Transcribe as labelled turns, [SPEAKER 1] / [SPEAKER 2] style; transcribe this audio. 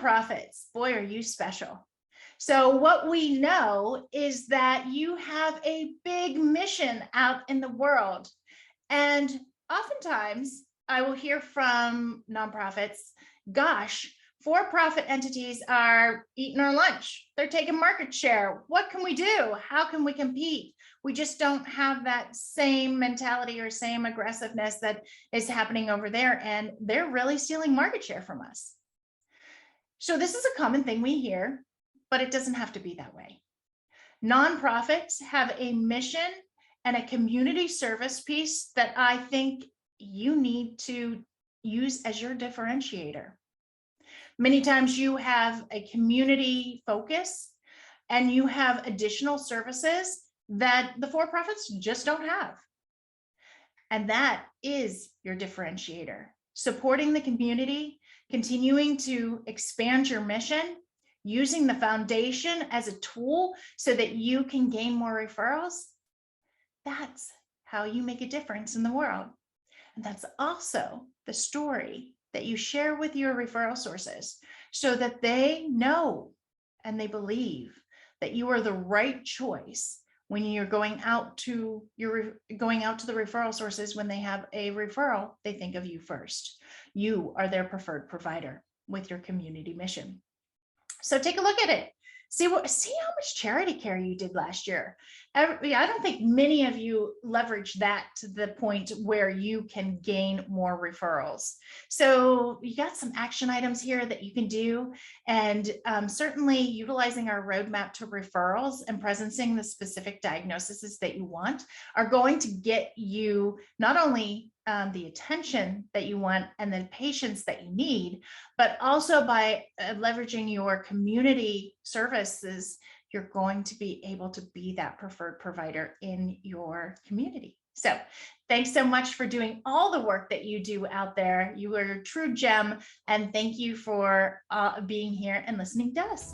[SPEAKER 1] Nonprofits, boy, are you special. So what we know is that you have a big mission out in the world. And oftentimes I will hear from nonprofits, gosh, for-profit entities are eating our lunch. They're taking market share. What can we do? How can we compete? We just don't have that same mentality or same aggressiveness that is happening over there. And they're really stealing market share from us. So this is a common thing we hear, but it doesn't have to be that way. Nonprofits have a mission and a community service piece that I think you need to use as your differentiator. Many times you have a community focus and you have additional services that the for-profits just don't have. And that is your differentiator. Supporting the community, continuing to expand your mission, using the foundation as a tool so that you can gain more referrals. That's how you make a difference in the world. And that's also the story that you share with your referral sources so that they know and they believe that you are the right choice when you're going out to the referral sources. When they have a referral, they think of you first. You are their preferred provider with your community mission. So take a look at it. See how much charity care you did last year. I don't think many of you leverage that to the point where you can gain more referrals. So you got some action items here that you can do, and certainly utilizing our roadmap to referrals and presencing the specific diagnoses that you want are going to get you not only the attention that you want and the patients that you need, but also by leveraging your community services, you're going to be able to be that preferred provider in your community. So thanks so much for doing all the work that you do out there. You are a true gem, and thank you for being here and listening to us.